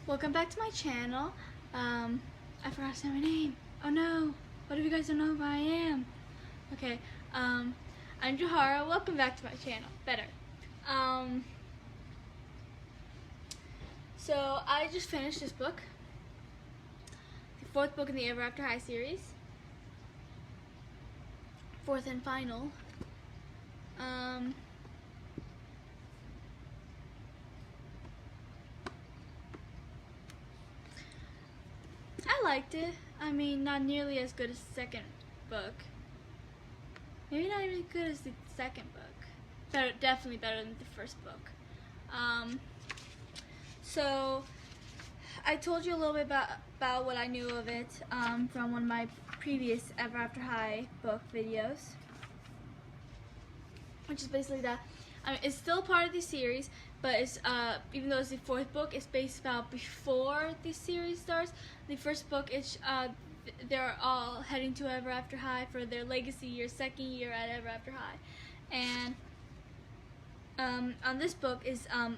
Welcome back to my channel. I forgot to say my name. Oh no, what if you guys don't know who I am? Okay, I'm Johara. Welcome back to my channel. Better. So I just finished this book, the fourth book in the Ever After High series, fourth and final. I liked it. I mean, not nearly as good as the second book. Maybe not even as good as the second book. Better, definitely better than the first book. So I told you a little bit about what I knew of it from one of my previous Ever After High book videos, which is basically that it's still part of the series, but it's even though it's the fourth book, it's based about before the series starts. The first book is they're all heading to Ever After High for their legacy year, second year at Ever After High, and on this book is a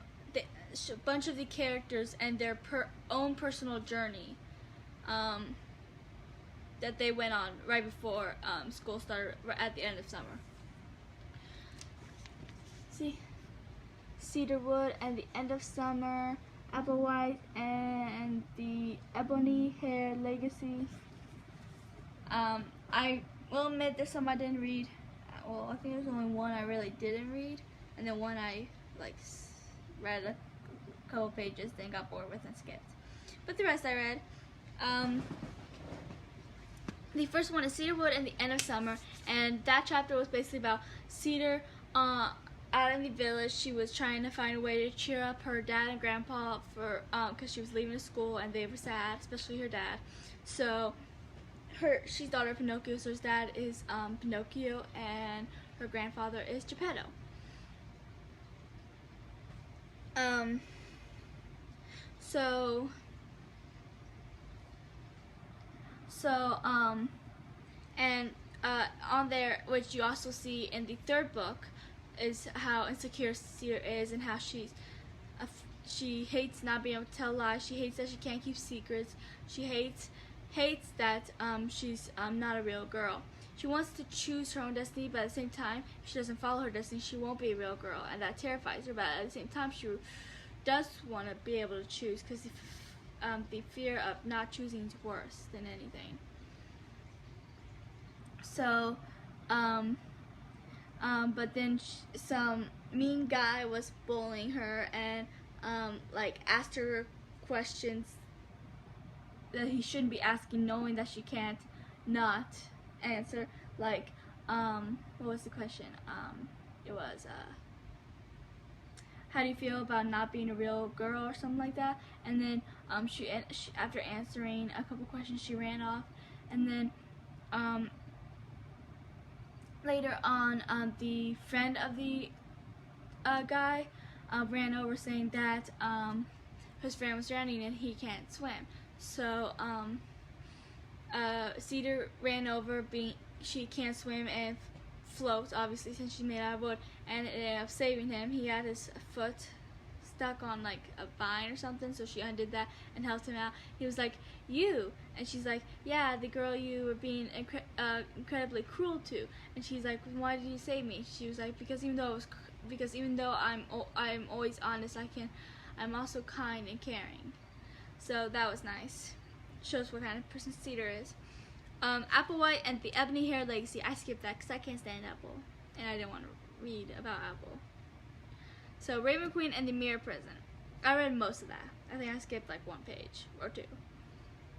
bunch of the characters and their own personal journey that they went on right before school started, at the end of summer. See, Cedarwood and the end of summer, Applewhite and the Ebony Hair Legacy. I will admit there's some I didn't read. Well, I think there's only one I really didn't read, and then one I read a couple pages, then got bored with and skipped. But the rest I read. The first one is Cedarwood and the end of summer, and that chapter was basically about Cedar. Out in the village, she was trying to find a way to cheer up her dad and grandpa for because she was leaving school and they were sad, especially her dad. So she's daughter of Pinocchio, so his dad is Pinocchio and her grandfather is Geppetto. On there, which you also see in the third book, is how insecure Cedar is and how she hates not being able to tell lies. She hates that she can't keep secrets. She hates that she's not a real girl. She wants to choose her own destiny, but at the same time, if she doesn't follow her destiny, she won't be a real girl, and that terrifies her. But at the same time, she does want to be able to choose, because the fear of not choosing is worse than anything. So, but then some mean guy was bullying her and asked her questions that he shouldn't be asking, knowing that she can't not answer. What was the question? It was how do you feel about not being a real girl or something like that? And then she after answering a couple questions, she ran off, and then later on, the friend of the guy ran over saying that his friend was drowning and he can't swim. So Cedar ran over, she can't swim and floats, obviously, since she's made out of wood, and it ended up saving him. He had his foot stuck on a vine or something, so she undid that and helped him out. He was like, "You," and she's like, "Yeah, the girl you were being incredibly cruel to." And she's like, "Why did you save me?" She was like, because even though I'm always honest, I'm also kind and caring." So that was nice. Shows what kind of person Cedar is. Applewhite and the Ebony Hair Legacy. I skipped that because I can't stand Apple, and I didn't want to read about Apple. So Raven Queen and the Mirror Prison. I read most of that. I think I skipped one page or two,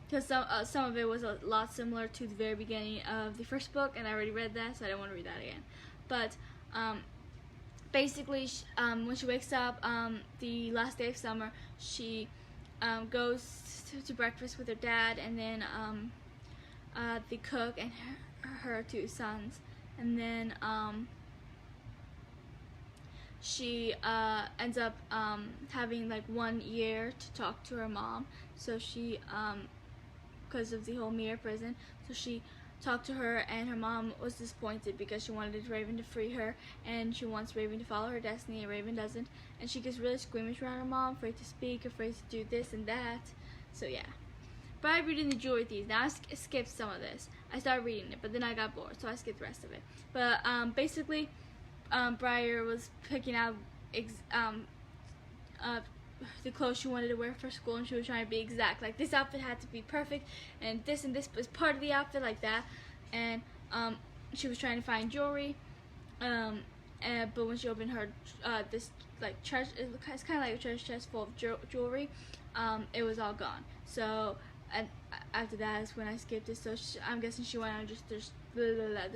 because some of it was a lot similar to the very beginning of the first book, and I already read that, so I don't want to read that again. But basically, when she wakes up the last day of summer, she goes to breakfast with her dad, and then the cook and her two sons, and then she ends up having 1 year to talk to her mom. So she because of the whole mirror prison, so she talked to her, and her mom was disappointed because she wanted Raven to free her, and she wants Raven to follow her destiny, and Raven doesn't. And she gets really squeamish around her mom, afraid to speak, afraid to do this and that. So yeah. But I'm reading the Jewelry Thieves. Now I skipped some of this. I started reading it, but then I got bored, so I skipped the rest of it. But basically, Briar was picking out the clothes she wanted to wear for school, and she was trying to be exact. Like, this outfit had to be perfect, and this was part of the outfit, like that. And she was trying to find jewelry, but when she opened her this like treasure, it's kind of like a treasure chest full of jewelry, it was all gone. So after that is when I skipped it. So I'm guessing she went on just this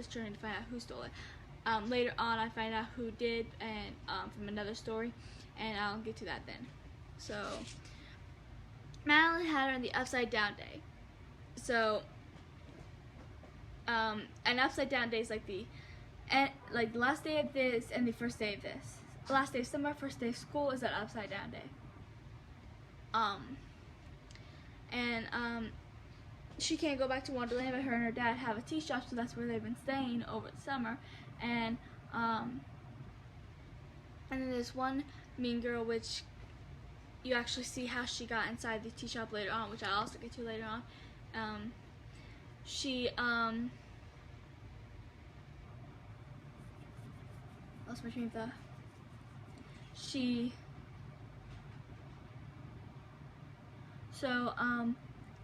journey to find out who stole it. Later on, I find out who did, and from another story, and I'll get to that then. So Madeline had her on the upside down day. So an upside down day is like the last day of this and the first day of this. The last day of summer, first day of school is that upside down day. She can't go back to Wonderland, but her and her dad have a tea shop, so that's where they've been staying over the summer. And then there's one mean girl, which you actually see how she got inside the tea shop later on, which I'll also get to later on. Lost my train of thought.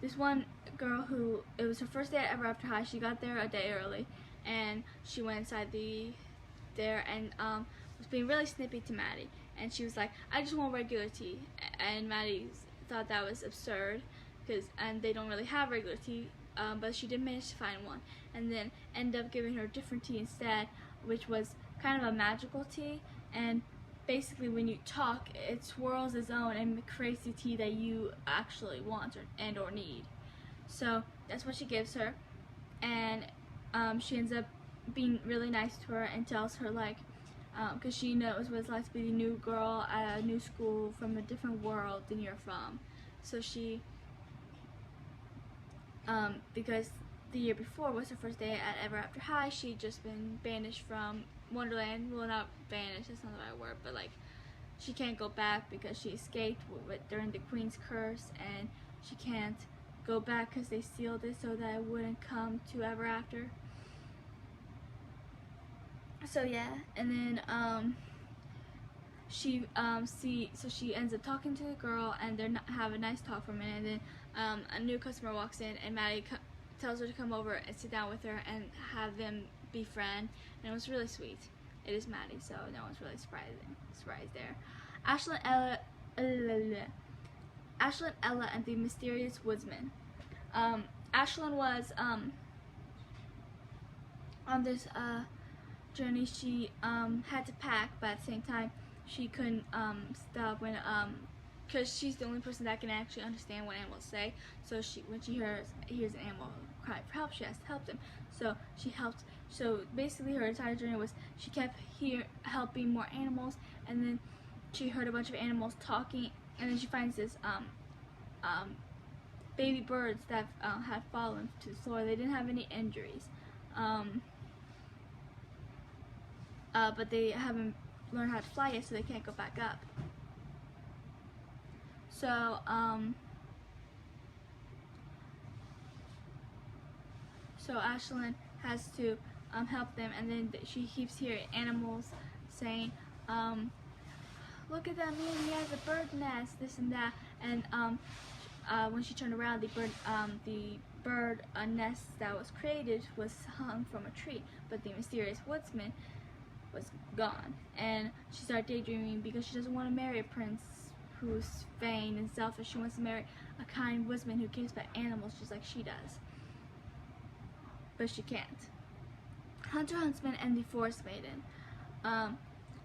This one girl who, it was her first day at Ever After High, she got there a day early, and she went inside there and was being really snippy to Maddie, and she was like, I just want regular tea, and Maddie thought that was absurd, and they don't really have regular tea, but she did manage to find one, and then ended up giving her different tea instead, which was kind of a magical tea, and basically when you talk, it swirls its own and creates the tea that you actually want or need. So that's what she gives her, and she ends up being really nice to her and tells her, like, because she knows what it's like to be the new girl at a new school from a different world than you're from. So she, because the year before was her first day at Ever After High, she'd just been banished from Wonderland. Well, not banished, that's not the right word, but like, she can't go back because she escaped during the Queen's Curse, and she can't go back because they sealed it so that it wouldn't come to Ever After. So yeah, and then she ends up talking to the girl, and they have a nice talk for a minute, and then a new customer walks in, and Maddie tells her to come over and sit down with her and have them befriend, and it was really sweet. It is Maddie, so no one's really surprised there. Ashlyn, Ella, and the Mysterious Woodsman. Ashlyn was on this journey. She had to pack, but at the same time she couldn't stop when because she's the only person that can actually understand what animals say. So when she hears an animal cry for help, she has to help them. So she helped. So basically her entire journey was she kept helping more animals, and then she heard a bunch of animals talking, and then she finds this baby birds that had fallen to the floor. They didn't have any injuries, but they haven't learned how to fly yet, so they can't go back up. So Ashlyn has to help them, and then she keeps hearing animals saying, look at that man, he has a bird nest, this and that, and when she turned around, the bird nest that was created was hung from a tree, but the Mysterious Woodsman was gone, and she started daydreaming because she doesn't want to marry a prince who's vain and selfish. She wants to marry a kind woodsman who cares about animals just like she does, but she can't. Hunter Huntsman and the Forest Maiden.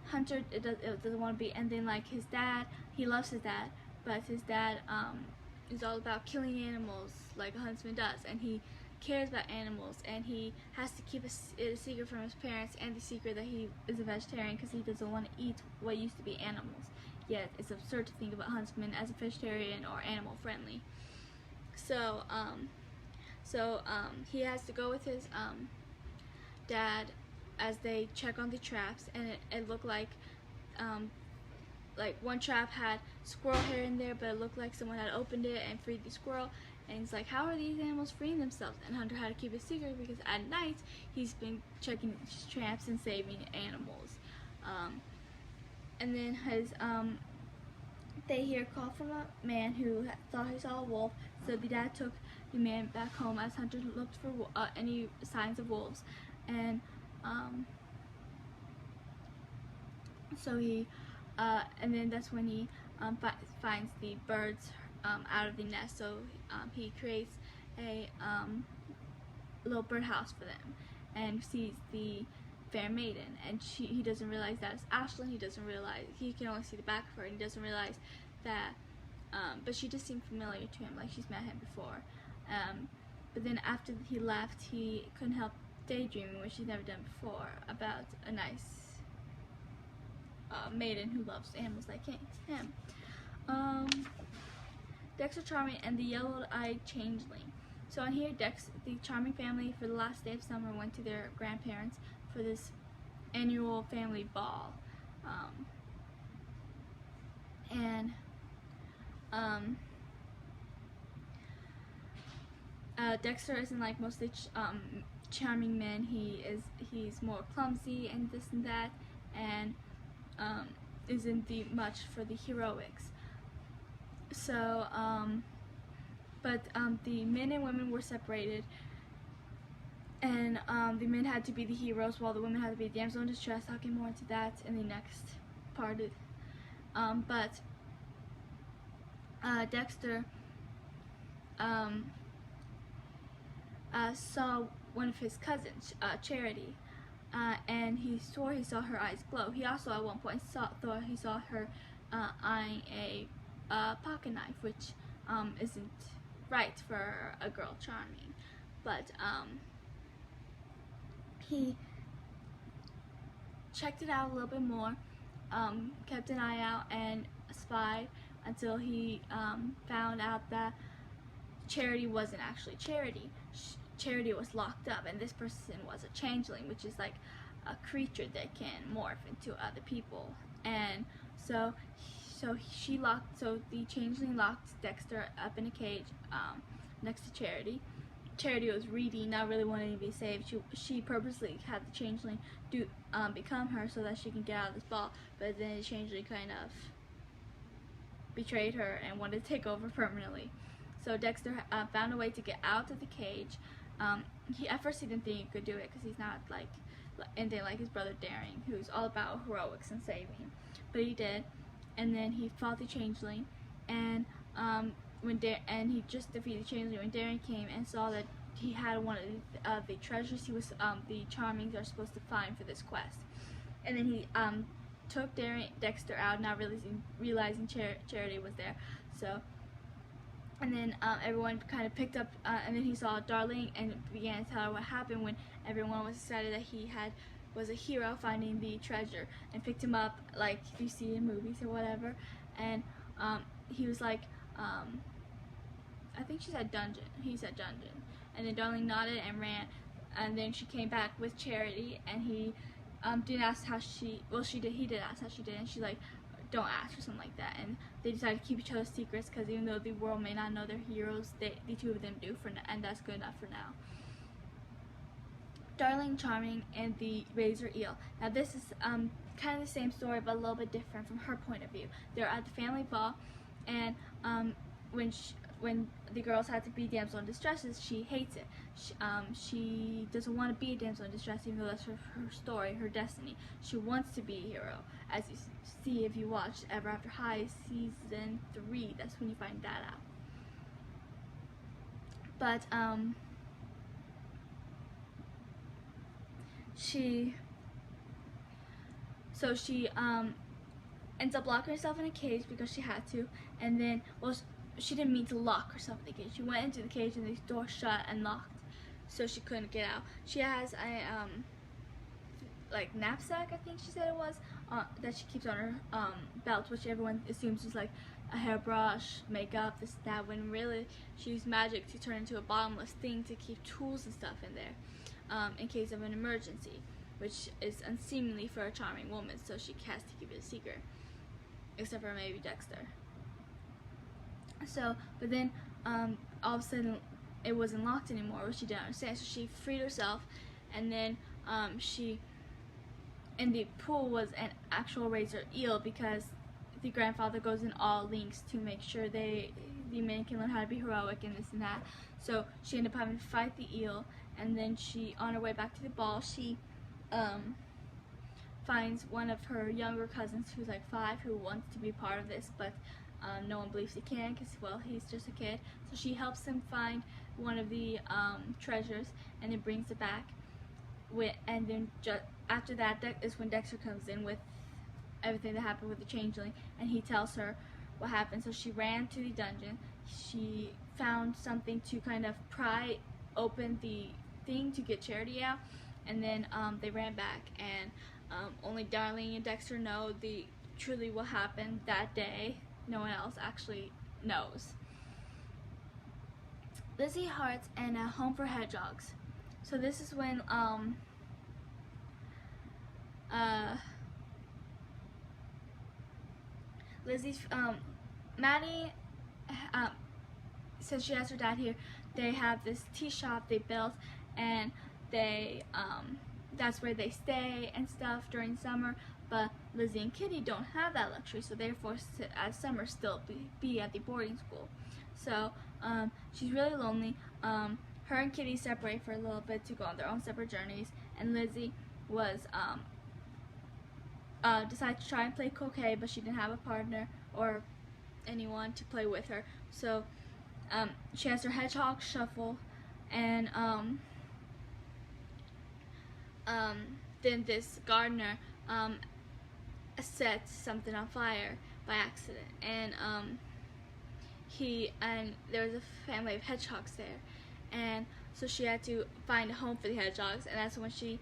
Hunter doesn't want to be anything like his dad. He loves his dad, but his dad is all about killing animals like a huntsman does, and he cares about animals, and he has to keep it a secret from his parents, and the secret that he is a vegetarian because he doesn't want to eat what used to be animals. Yet it's absurd to think about huntsmen as a vegetarian or animal friendly. So So he has to go with his dad as they check on the traps, and it looked like one trap had squirrel hair in there, but it looked like someone had opened it and freed the squirrel. And he's like, how are these animals freeing themselves? And Hunter had to keep it secret because at night he's been checking traps and saving animals. And then they hear a call from a man who thought he saw a wolf. So the dad took the man back home as Hunter looked for any signs of wolves. And so he and then that's when he finds the birds out of the nest. So he creates a little birdhouse for them, and sees the fair maiden, and he doesn't realize that it's Ashlyn. He doesn't realize, he can only see the back of her, and he doesn't realize that but she just seemed familiar to him, like she's met him before. But then after he left, he couldn't help daydreaming, which he's never done before, about a nice maiden who loves animals like him. Dexter Charming and the Yellow-Eyed Changeling. So on here, the Charming family, for the last day of summer, went to their grandparents for this annual family ball. Dexter isn't like most of the charming men. He's more clumsy and this and that, and isn't much for the heroics. So, but the men and women were separated, and the men had to be the heroes while the women had to be damsel in distress. I'll get more into that in the next part. But Dexter saw one of his cousins, Charity, and he swore he saw her eyes glow. He also at one point thought he saw her eyeing a pocket knife, which isn't right for a girl charming. But he checked it out a little bit more, kept an eye out and spied until he found out that Charity wasn't actually Charity. Charity was locked up, and this person was a changeling, which is like a creature that can morph into other people. And so the changeling locked Dexter up in a cage next to Charity. Charity was reading, not really wanting to be saved. She purposely had the changeling become her so that she can get out of this ball, but then the changeling kind of betrayed her and wanted to take over permanently. So Dexter found a way to get out of the cage. At first he didn't think he could do it because he's not like anything like his brother Daring, who's all about heroics and saving. But he did, and then he fought the changeling, and he just defeated the changeling when Daring came and saw that he had one of the treasures the Charmings are supposed to find for this quest. And then he took Dexter out, not realizing Charity was there. So. And then everyone kind of picked up, and then he saw Darling and began to tell her what happened when everyone was excited that he was a hero finding the treasure, and picked him up like you see in movies or whatever. And he was like, I think she said dungeon. He said dungeon. And then Darling nodded and ran. And then she came back with Charity, and he didn't ask how she. Well, she did. He did ask how she did, and she like, don't ask or something like that. And they decided to keep each other's secrets because even though the world may not know their heroes, the two of them do and that's good enough for now. Darling, Charming, and the Razor Eel. Now this is kind of the same story but a little bit different from her point of view. They're at the family ball, and when the girls had to be damsel in distresses, she hates it. She doesn't want to be a damsel in distress, even though that's her story, her destiny. She wants to be a hero, as you see if you watch Ever After High season 3. That's when you find that out. But she ends up locking herself in a cage because she had to, and then she didn't mean to lock herself in the cage. She went into the cage and the door shut and locked, so she couldn't get out. She has a like knapsack, I think she said it was, that she keeps on her belt, which everyone assumes is like a hairbrush, makeup, this and that, when really she used magic to turn into a bottomless thing to keep tools and stuff in there in case of an emergency, which is unseemly for a charming woman, so she has to keep it a secret, except for maybe Dexter. So, but then all of a sudden it wasn't locked anymore, which she didn't understand, so she freed herself, and then she, in the pool was an actual razor eel, because the grandfather goes in all lengths to make sure the men can learn how to be heroic and this and that. So she ended up having to fight the eel, and then she, on her way back to the ball, she finds one of her younger cousins who's like 5, who wants to be part of this, but no one believes he can, because, well, he's just a kid. So she helps him find one of the treasures, and then brings it back. And then after that is when Dexter comes in with everything that happened with the changeling, and he tells her what happened. So she ran to the dungeon. She found something to kind of pry open the thing to get Charity out, and then they ran back, and only Darlene and Dexter know truly what happened that day. No one else actually knows. Lizzie Hart's and a Home for Hedgehogs. So this is when Lizzie's Maddie, since she has her dad here, they have this tea shop they built, and they that's where they stay and stuff during summer. But Lizzie and Kitty don't have that luxury, so they're forced to, as summer, still be at the boarding school. So she's really lonely. Her and Kitty separate for a little bit to go on their own separate journeys, and Lizzie was decided to try and play croquet, but she didn't have a partner or anyone to play with her. So she has her hedgehog shuffle, and then this gardener set something on fire by accident, and there was a family of hedgehogs there, and so she had to find a home for the hedgehogs, and that's when she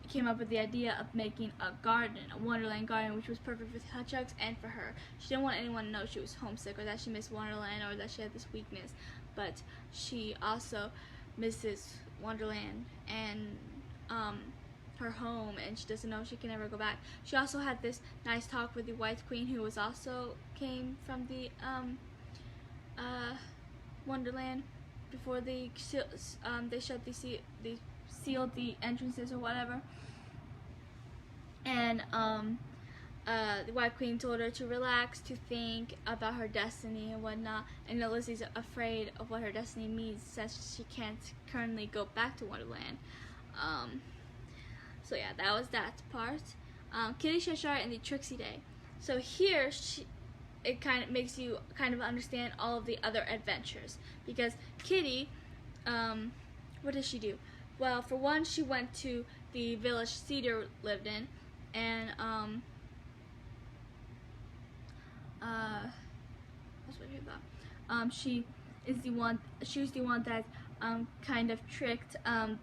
came up with the idea of making a garden, a Wonderland garden, which was perfect for the hedgehogs and for her. She didn't want anyone to know she was homesick, or that she missed Wonderland, or that she had this weakness, but she also misses Wonderland and her home, and she doesn't know if she can ever go back. She also had this nice talk with the White Queen, who was also came from the Wonderland before they sealed the entrances or whatever. And the White Queen told her to relax, to think about her destiny and whatnot. And Lizzie's afraid of what her destiny means, since she can't currently go back to Wonderland. So yeah, that was that part. Kitty, Cheshire, and the Trixie Day. So here, it kind of makes you kind of understand all of the other adventures, because Kitty, what does she do? Well, for one, she went to the village Cedar lived in, and what's what I about? She was the one that kind of tricked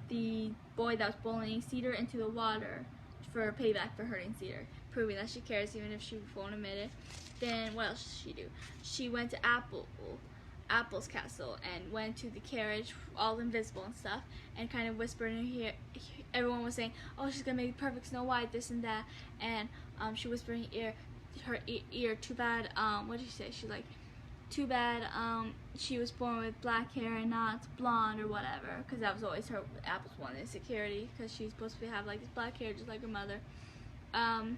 the boy that was bullying Cedar into the water for payback for hurting Cedar, proving that she cares even if she won't admit it. Then what else did she do? She went to Apple's castle and went to the carriage, all invisible and stuff, and kind of whispered in her ear. Everyone was saying, "Oh, she's gonna make perfect Snow White, this and that," and she whispered in her ear, "Too bad." What did she say? She's like, "Too bad she was born with black hair and not blonde or whatever," because that was always her Apple's one insecurity, because she's supposed to have like this black hair just like her mother. Let's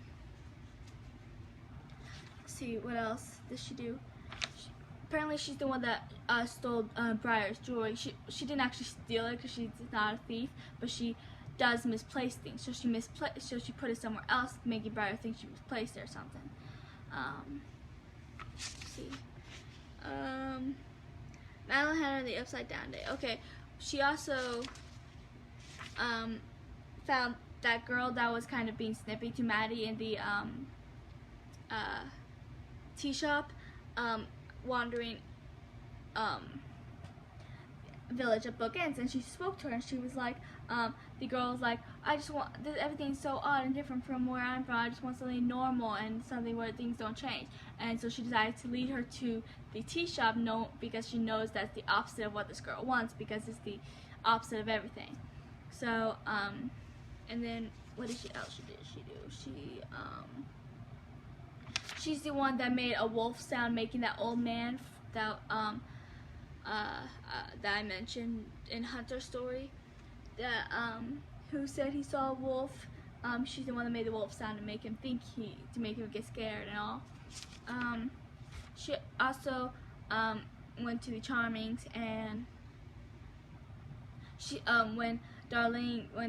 see, what else did she do? Apparently she's the one that stole Briar's jewelry. She didn't actually steal it, because she's not a thief, but she does misplace things. So she put it somewhere else, making Briar think she misplaced it or something. Let's see. Madeline had her on the upside down day. Okay, she also found that girl that was kind of being snippy to Maddie in the tea shop, wandering village of Bookends, and she spoke to her, and she was like, the girl was like, I just want everything's so odd and different from where I'm from. I just want something normal and something where things don't change. And so she decided to lead her to the tea shop, because she knows that's the opposite of what this girl wants, because it's the opposite of everything. So and then what else did she do? She's the one that made a wolf sound, making that old man that that I mentioned in Hunter's story, that who said he saw a wolf. She's the one that made the wolf sound to make him to make him get scared and all. She also went to the Charmings, and she when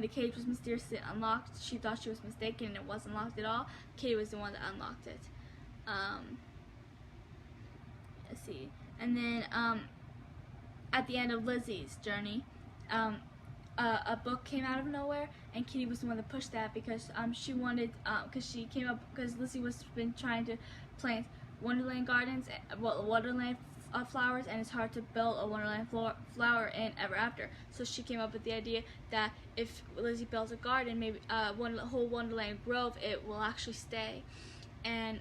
the cage was mysteriously unlocked, she thought she was mistaken and it wasn't locked at all. Katie was the one that unlocked it. Let's see. And then at the end of Lizzie's journey, a book came out of nowhere, and Kitty was the one that pushed that, because she wanted, because Lizzie was been trying to plant Wonderland gardens, Wonderland flowers, and it's hard to build a Wonderland flower in Ever After. So she came up with the idea that if Lizzie builds a garden, maybe whole Wonderland grove, it will actually stay. And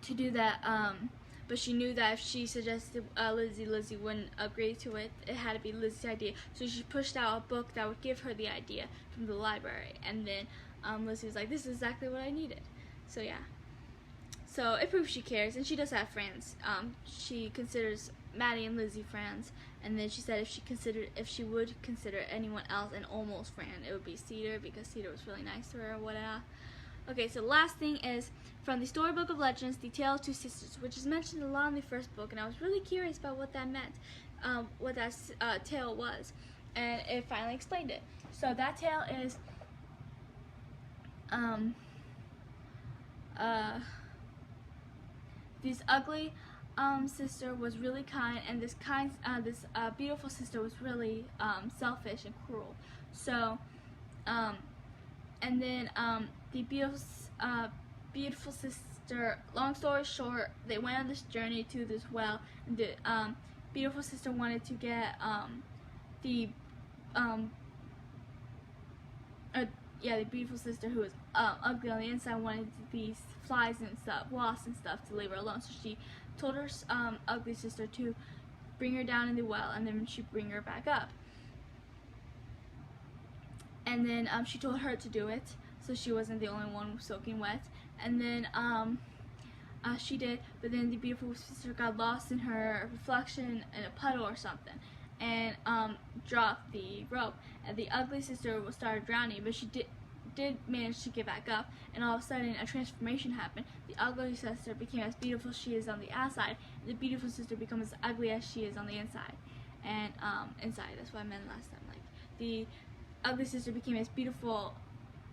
to do that, but she knew that if she suggested Lizzie wouldn't agree to it. It had to be Lizzie's idea. So she pushed out a book that would give her the idea from the library. And then Lizzie was like, this is exactly what I needed. So yeah. So it proves she cares, and she does have friends. She considers Maddie and Lizzie friends. And then she said if she would consider anyone else an almost friend, it would be Cedar, because Cedar was really nice to her or whatever. Okay, so last thing is from the Storybook of Legends, The Tale of Two Sisters, which is mentioned a lot in the first book, and I was really curious about what that meant, what that tale was, and it finally explained it. So that tale is, this ugly sister was really kind, and this beautiful sister was really selfish and cruel. So, and then the beautiful sister, long story short, they went on this journey to this well, and the beautiful sister wanted to get the beautiful sister, who was ugly on the inside, wanted these flies and stuff, wasps and stuff, to leave her alone. So she told her ugly sister to bring her down in the well, and then she'd bring her back up. And then she told her to do it, so she wasn't the only one soaking wet. And then she did, but then the beautiful sister got lost in her reflection in a puddle or something, and dropped the rope. And the ugly sister started drowning, but she did manage to get back up. And all of a sudden, a transformation happened. The ugly sister became as beautiful as she is on the outside. And the beautiful sister becomes as ugly as she is on the inside. And inside, that's what I meant last time. Like, the ugly sister became as beautiful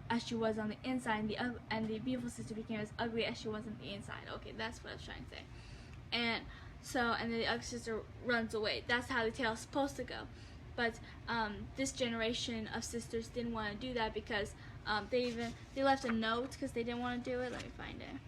as she was on the inside, and the beautiful sister became as ugly as she was on the inside. Okay, that's what I was trying to say. And then the ugly sister runs away. That's how the tale is supposed to go. But this generation of sisters didn't want to do that, because they left a note because they didn't want to do it. Let me find it.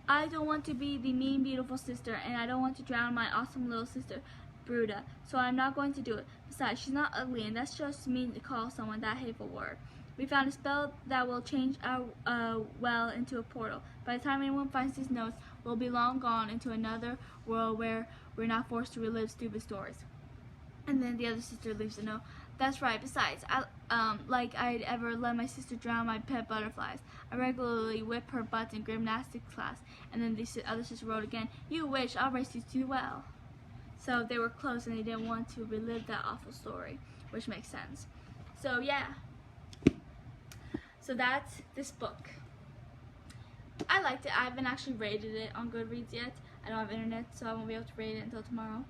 I don't want to be the mean, beautiful sister, and I don't want to drown my awesome little sister, Bruda, so I'm not going to do it. Besides, she's not ugly, and that's just mean to call someone that hateful word. We found a spell that will change our well into a portal. By the time anyone finds these notes, we'll be long gone into another world where we're not forced to relive stupid stories. And then the other sister leaves a note. That's right. Besides, like I'd ever let my sister drown my pet butterflies. I regularly whip her butts in gymnastics class. And then the other sister wrote again, you wish, I'll race you to well. So they were close, and they didn't want to relive that awful story, which makes sense. So yeah. So that's this book. I liked it. I haven't actually rated it on Goodreads yet. I don't have internet, so I won't be able to rate it until tomorrow.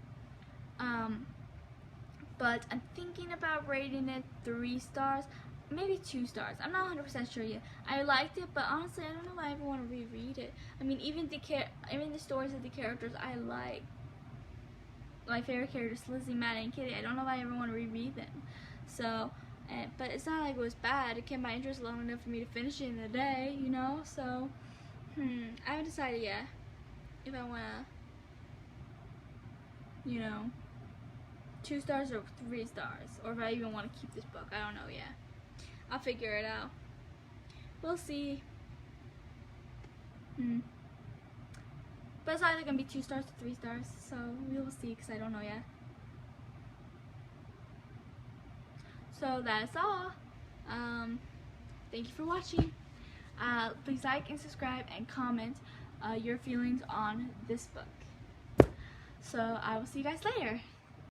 But I'm thinking about rating it 3 stars, maybe 2 stars. I'm not 100% sure yet. I liked it, but honestly, I don't know if I ever want to reread it. I mean, even the stories of the characters I like. My favorite characters, Lizzie, Maddie, and Kitty. I don't know if I ever want to reread them. So, but it's not like it was bad. It kept my interest long enough for me to finish it in a day, you know. So, I haven't decided yet. if I wanna, you know, 2 stars or 3 stars, or if I even want to keep this book. I don't know yet. I'll figure it out. We'll see. But it's either gonna be 2 stars or 3 stars, so we will see because I don't know yet. So that's all. Thank you for watching. Please like and subscribe and comment your feelings on this book. So I will see you guys later.